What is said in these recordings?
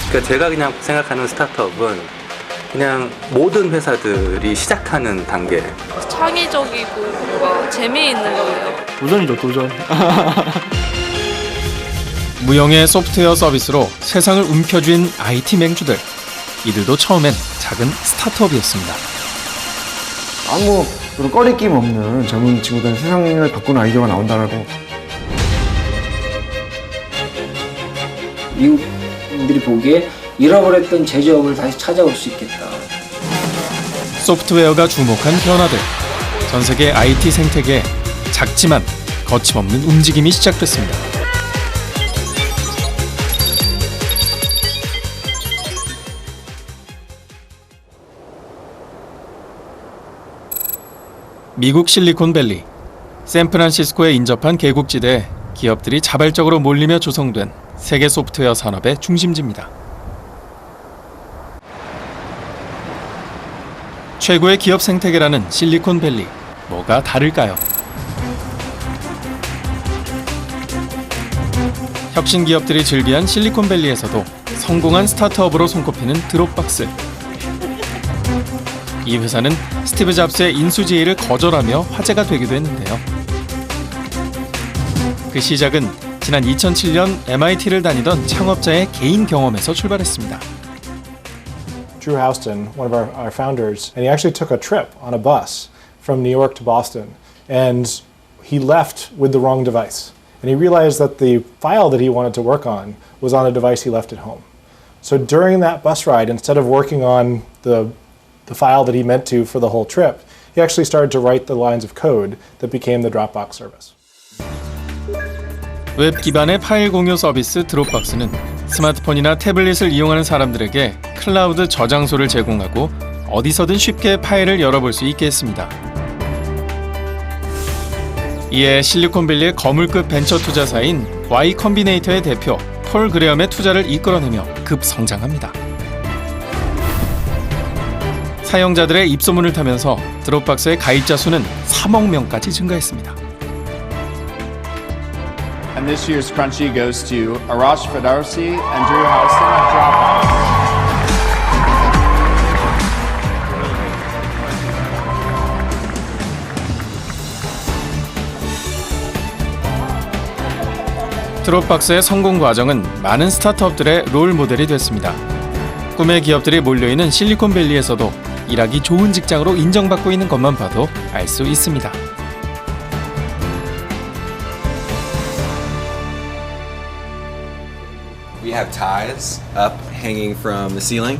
그러니까 제가 그냥 생각하는 스타트업은 그냥 모든 회사들이 시작하는 단계. 창의적이고 뭔가 재미있는 거예요. 도전이죠, 도전. 무형의 소프트웨어 서비스로 세상을 움켜쥔 IT 맹주들. 이들도 처음엔 작은 스타트업이었습니다. 아무 그런 꺼리낌 없는 젊은 친구들은 세상을 바꾸는 아이디어가 나온다라고. 미국인들이 보기에 잃어버렸던 제조업을 다시 찾아올 수 있겠다. 소프트웨어가 주목한 변화들. 전 세계 IT 생태계에 작지만 거침없는 움직임이 시작됐습니다. 미국 실리콘밸리, 샌프란시스코에 인접한 계곡지대에 기업들이 자발적으로 몰리며 조성된 세계 소프트웨어 산업의 중심지입니다. 최고의 기업 생태계라는 실리콘밸리, 뭐가 다를까요? 혁신 기업들이 즐비한 실리콘밸리에서도 성공한 스타트업으로 손꼽히는 드롭박스. 이 회사는 스티브 잡스의 인수지혜를 거절하며 화제가 되기도 했는데요. 그 시작은 지난 2007년 MIT를 다니던 창업자의 개인 경험에서 출발했습니다. Drew Houston, one of our founders, and he actually took a trip on a bus from New York to Boston, and he left with the wrong device. And he realized that the file that he wanted to work on was on a device he left at home. So during that bus ride, instead of working on the file that he meant to for the whole trip, he actually started to write the lines of code that became the Dropbox service. 웹 기반의 파일 공유 서비스 드롭박스는 스마트폰이나 태블릿을 이용하는 사람들에게 클라우드 저장소를 제공하고 어디서든 쉽게 파일을 열어볼 수 있게 했습니다. 이에 실리콘밸리의 거물급 벤처 투자사인 Y 컴비네이터의 대표 폴 그레엄의 투자를 이끌어내며 급성장합니다. 사용자들의 입소문을 타면서 드롭박스의 가입자 수는 3억 명까지 증가했습니다. And this year's Crunchy goes to Arash Ferdowsi and Drew Houston at Dropbox. 드롭박스의 성공 과정은 많은 스타트업들의 롤 모델이 됐습니다. 꿈의 기업들이 몰려있는 실리콘밸리에서도 일하기 좋은 직장으로 인정받고 있는 것만 봐도 알 수 있습니다. We have ties up hanging from the ceiling.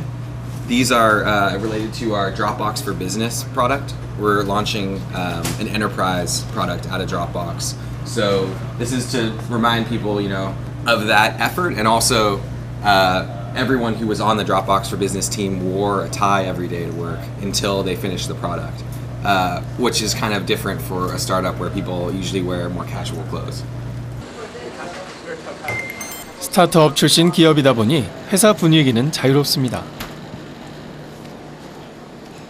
These are related to our Dropbox for Business product. We're launching an enterprise product out of Dropbox. So this is to remind people, of that effort, and also everyone who was on the Dropbox for Business team wore a tie every day to work until they finished the product, which is kind of different for a startup where people usually wear more casual clothes. 스타트업 출신 기업이다 보니 회사 분위기는 자유롭습니다.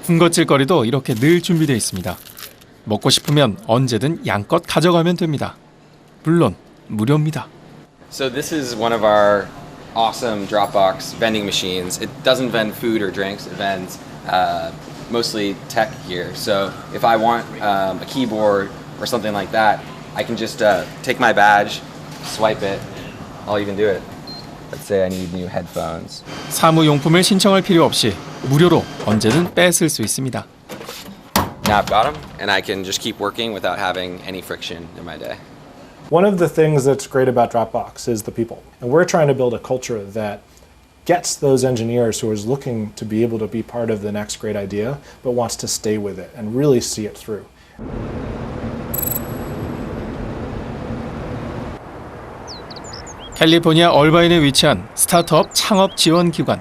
군것질거리도 이렇게 늘 준비되어 있습니다. 먹고 싶으면 언제든 양껏 가져가면 됩니다. 물론 무료입니다. So this is one of our awesome Dropbox vending machines. It doesn't vend food or drinks. It vends mostly tech gear. So if I want a keyboard or something like that, I can just take my badge, swipe it. I'll even do it. Let's say I need new headphones. 사무용품을 신청할 필요 없이 무료로 언제든 빼쓸 수 있습니다. Now I've got them, and I can just keep working without having any friction in my day. One of the things that's great about Dropbox is the people. And we're trying to build a culture that gets those engineers who are looking to be able to be part of the next great idea, but wants to stay with it and really see it through. 캘리포니아 얼바인에 위치한 스타트업 창업 지원 기관.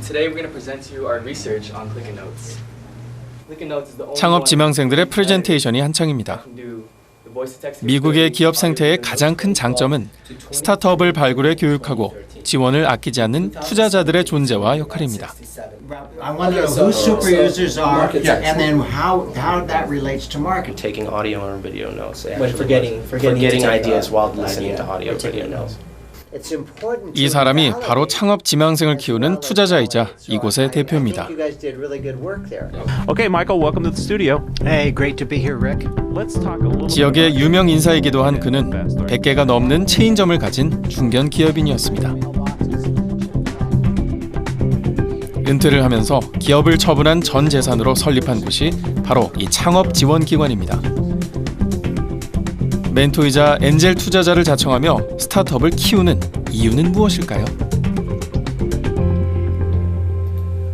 Today we're going to present to you our research on Click and Notes. 창업 지망생들의 프레젠테이션이 한창입니다. 미국의 기업 생태의 가장 큰 장점은 스타트업을 발굴해 교육하고 지원을 아끼지 않는 투자자들의 존재와 역할입니다. I want to know who super users are, and then how that relates to marketing. Taking audio or video notes. When forgetting ideas while listening to audio video notes. It's important. 이 사람이 바로 창업 지망생을 키우는 투자자이자 이곳의 대표입니다. You guys did really good work there. Okay, Michael, welcome to the studio. Hey, great to be here, Rick. Let's talk a little 지역의 유명 인사이기도 한 그는 100개가 넘는 체인점을 가진 중견 기업인이었습니다. 은퇴를 하면서 기업을 처분한 전 재산으로 설립한 곳이 바로 이 창업 지원 기관입니다. 멘토이자 엔젤 투자자를 자청하며 스타트업을 키우는 이유는 무엇일까요?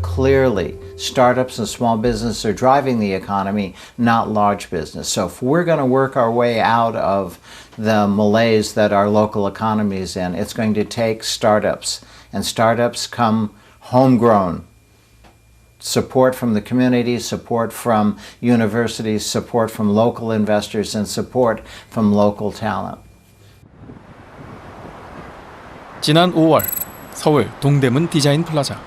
Clearly, startups and small business are driving the economy, not large business. So if we're going to work our way out of the malaise that our local economy is in, it's going to take startups. And startups come homegrown. Support from the community, support from universities, support from local investors, and support from local talent. 지난 5월 서울 동대문 디자인 플라자.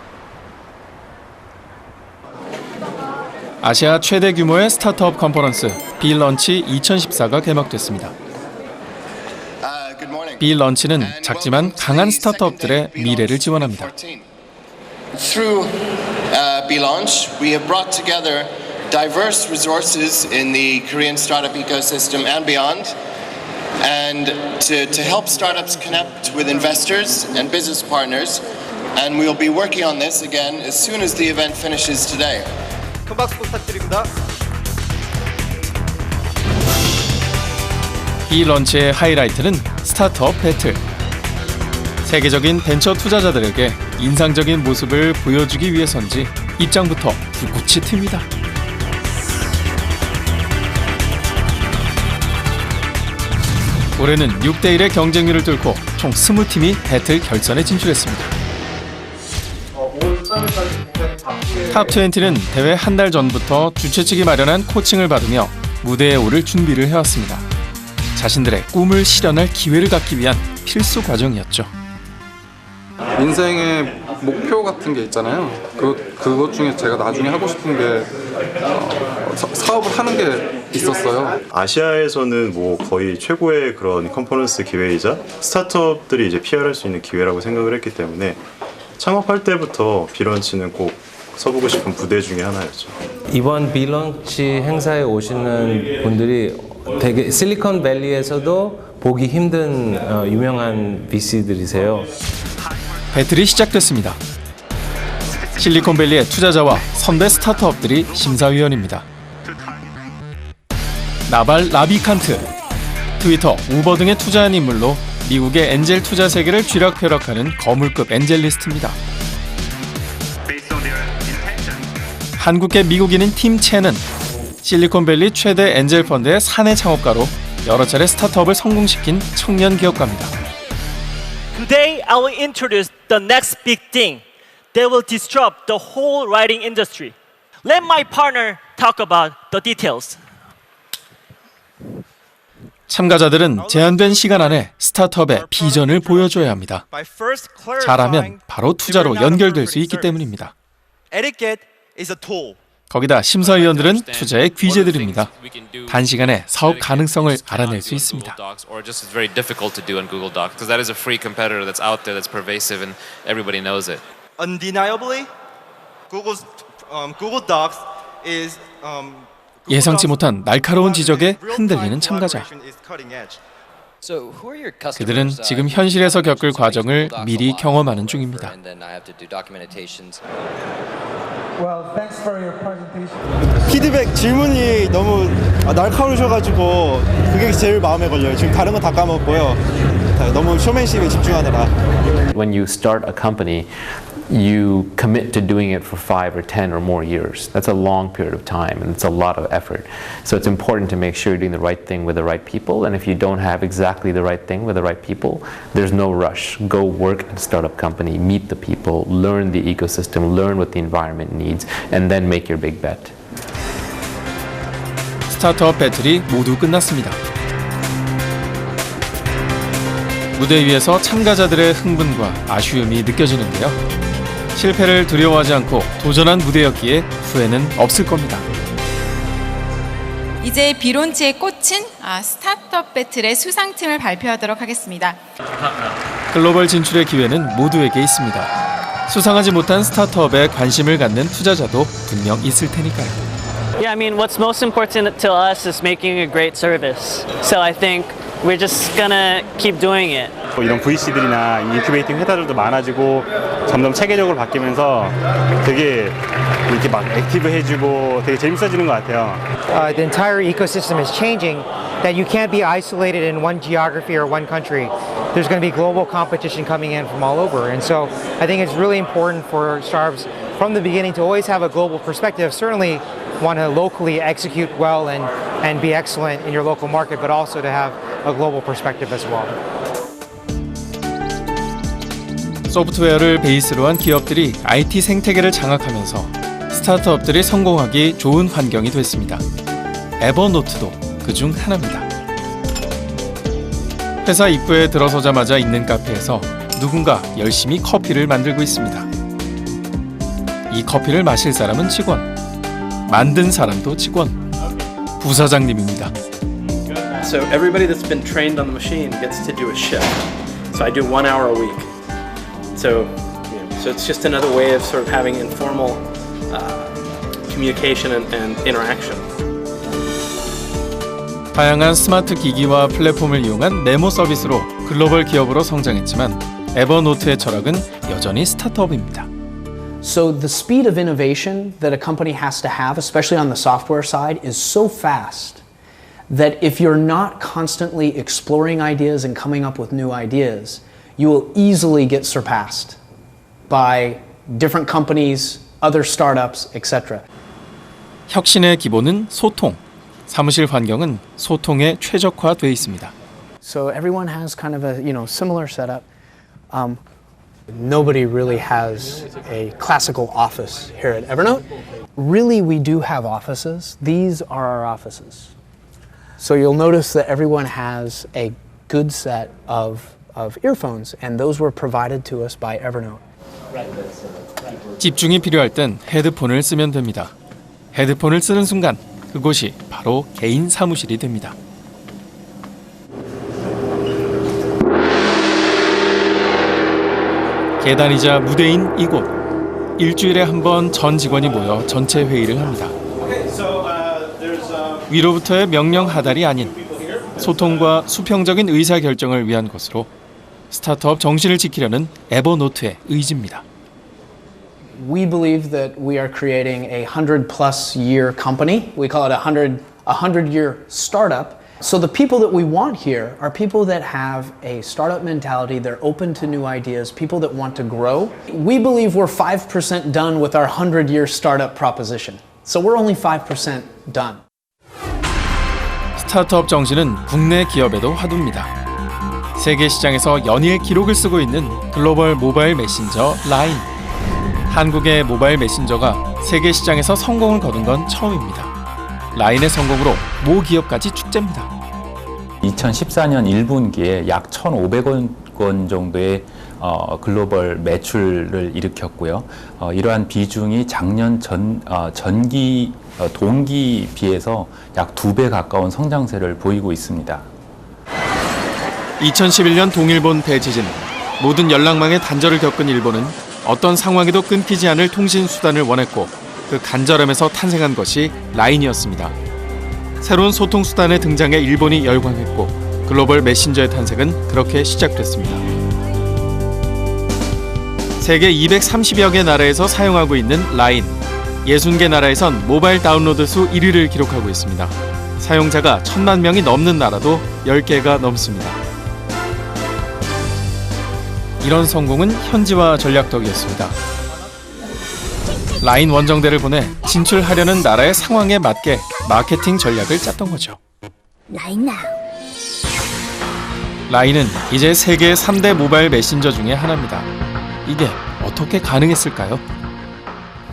아시아 최대 규모의 스타트업 컨퍼런스 빌런치 2014가 개막됐습니다. 빌런치는 작지만 강한 스타트업들의 미래를 지원합니다. Through B-Launch, we have brought together diverse resources in the Korean startup ecosystem and beyond, and to help startups connect with investors and business partners. And we'll be working on this again as soon as the event finishes today. 큰 박수 부탁드립니다. 빌런치의 하이라이트는 스타트업 배틀. 세계적인 벤처 투자자들에게 인상적인 모습을 보여주기 위해서인지 입장부터 불꽃이 튑니다. 올해는 6대1의 경쟁률을 뚫고 총 20팀이 배틀 결선에 진출했습니다. 탑20는 대회 한 달 전부터 주최 측이 마련한 코칭을 받으며 무대에 오를 준비를 해왔습니다. 자신들의 꿈을 실현할 기회를 갖기 위한 필수 과정이었죠. 인생의 목표 같은 게 있잖아요. 그것 중에 제가 나중에 하고 싶은 게 사업을 하는 게 있었어요. 아시아에서는 뭐 거의 최고의 그런 컨퍼런스 기회이자 스타트업들이 이제 PR할 수 있는 기회라고 생각을 했기 때문에 창업할 때부터 빌런치는 꼭 서보고 싶은 부대 중에 하나였죠. 이번 빌런치 행사에 오시는 분들이 되게 실리콘밸리에서도 보기 힘든 유명한 VC들이세요. 배틀이 시작됐습니다. 실리콘밸리의 투자자와 선배 스타트업들이 심사위원입니다. 나발 라비칸트, 트위터, 우버 등에 투자한 인물로 미국의 엔젤 투자 세계를 쥐락펴락하는 거물급 엔젤리스트입니다. 한국계 미국인인 팀 첸은 실리콘밸리 최대 엔젤 펀드의 사내 창업가로 여러 차례 스타트업을 성공시킨 청년 기업가입니다. Today, I will introduce the next big thing that will disrupt the whole writing industry. Let my partner talk about the details. 참가자들은 제한된 시간 안에 스타트업의 비전을 보여줘야 합니다. 잘하면 바로 투자로 연결될 수 있기 때문입니다. 거기다 심사위원들은 투자의 귀재들입니다. 단시간에 사업 가능성을 알아낼 수 있습니다. Undeniably, Google Docs is 예상치 못한 날카로운 지적에 흔들리는 참가자. 그들은 지금 현실에서 겪을 과정을 미리 경험하는 중입니다. 피드백 질문이 너무 날카로우셔가지고 그게 제일 마음에 걸려요. 지금 다른 건 다 까먹었고요. 너무 쇼맨십에 집중하느라. When you start a company, you commit to doing it for 5 or 10 or more years. That's a long period of time and it's a lot of effort. So it's important to make sure you're doing the right thing with the right people, and if you don't have exactly the right thing with the right people, there's no rush. Go work at a startup company, meet the people, learn the ecosystem, learn what the environment needs, and then make your big bet. 스타트업 배틀이 모두 끝났습니다. 무대 위에서 참가자들의 흥분과 아쉬움이 느껴지는데요. 실패를 두려워하지 않고 도전한 무대였기에 후회는 없을 겁니다. 이제 비론치의 꽃은 스타트업 배틀의 수상팀을 발표하도록 하겠습니다. 글로벌 진출의 기회는 모두에게 있습니다. 수상하지 못한 스타트업에 관심을 갖는 투자자도 분명 있을 테니까요. Yeah, I mean, what's most important to us is making a great service. So I think we're just gonna keep doing it. 이런 VC들이나 인큐베이팅 회사들도 많아지고 점점 체계적으로 바뀌면서 되게 이렇게 막 액티브해지고 되게 재밌어지는 것 같아요. The entire ecosystem is changing. That you can't be isolated in one geography or one country. There's going to be global competition coming in from all over, and so I think it's really important for startups from the beginning to always have a global perspective. Certainly, want to locally execute well and be excellent in your local market, but also to have a global perspective as well. 소프트웨어를 베이스로 한 기업들이 IT 생태계를 장악하면서 스타트업들이 성공하기 좋은 환경이 됐습니다. 에버노트도 그중 하나입니다. 회사 입구에 들어서자마자 있는 카페에서 누군가 열심히 커피를 만들고 있습니다. 이 커피를 마실 사람은 직원, 만든 사람도 직원, 부사장님입니다. So everybody that's been trained on the machine gets to do a shift. So I do 1 hour a week. So it's just another way of sort of having informal communication and interaction. 다양한 스마트 기기와 플랫폼을 이용한 메모 서비스로 글로벌 기업으로 성장했지만 에버노트의 철학은 여전히 스타트업입니다. So the speed of innovation that a company has to have, especially on the software side, is so fast that if you're not constantly exploring ideas and coming up with new ideas, you will easily get surpassed by different companies, other startups, etc. 혁신의 기본은 소통. 사무실 환경은 소통에 최적화되어 있습니다. So everyone has kind of a similar setup. Nobody really has a classical office here at Evernote. Really, we do have offices. These are our offices. So you'll notice that everyone has a good set of earphones, and those were provided to us by Evernote. 집중이 필요할 땐 헤드폰을 쓰면 됩니다. 헤드폰을 쓰는 순간 그곳이 바로 개인 사무실이 됩니다. 계단이자 무대인 이곳. 일주일에 한 번 전 직원이 모여 전체 회의를 합니다. 위로부터의 명령 하달이 아닌 소통과 수평적인 의사결정을 위한 것으로 스타트업 정신을 지키려는 에버노트의 의지입니다. We believe that we are creating a 100+ year company. We call it a 100-year startup. So the people that we want here are people that have a startup mentality. They're open to new ideas, people that want to grow. We believe we're 5% done with our 100-year startup proposition. So we're only 5% done. 스타트업 정신은 국내 기업에도 화두입니다. 세계 시장에서 연일 기록을 쓰고 있는 글로벌 모바일 메신저 라인. 한국의 모바일 메신저가 세계 시장에서 성공을 거둔 건 처음입니다. 라인의 성공으로 모 기업까지 축제입니다. 2014년 1분기에 약 1,500억 원 정도의 글로벌 매출을 일으켰고요. 이러한 비중이 작년 전기 동기 비해서 약 2배 가까운 성장세를 보이고 있습니다. 2011년 동일본 대지진, 모든 연락망의 단절을 겪은 일본은 어떤 상황에도 끊기지 않을 통신 수단을 원했고 그 간절함에서 탄생한 것이 라인이었습니다. 새로운 소통 수단의 등장에 일본이 열광했고 글로벌 메신저의 탄생은 그렇게 시작됐습니다. 세계 230여 개 나라에서 사용하고 있는 라인. 60개 나라에선 모바일 다운로드 수 1위를 기록하고 있습니다. 사용자가 1,000만 명이 넘는 나라도 10개가 넘습니다. 이런 성공은 현지화 전략 덕이었습니다. 라인 원정대를 보내 진출하려는 나라의 상황에 맞게 마케팅 전략을 짰던 거죠. 라인은 이제 세계 3대 모바일 메신저 중에 하나입니다. 이게 어떻게 가능했을까요?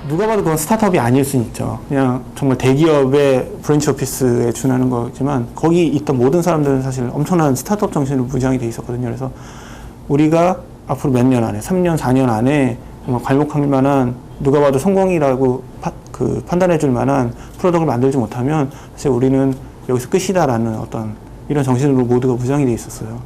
누가 봐도 그건 스타트업이 아닐 수 있죠. 그냥 정말 대기업의 브랜치 오피스에 준하는 거지만 거기 있던 모든 사람들은 사실 엄청난 스타트업 정신으로 무장이 돼 있었거든요. 그래서 우리가 앞으로 몇 년 안에, 3년, 4년 안에 괄목할 만한 누가 봐도 성공이라고 판단해 줄 만한 프로덕트를 만들지 못하면 사실 우리는 여기서 끝이다라는 어떤 이런 정신으로 모두가 무장이 돼 있었어요.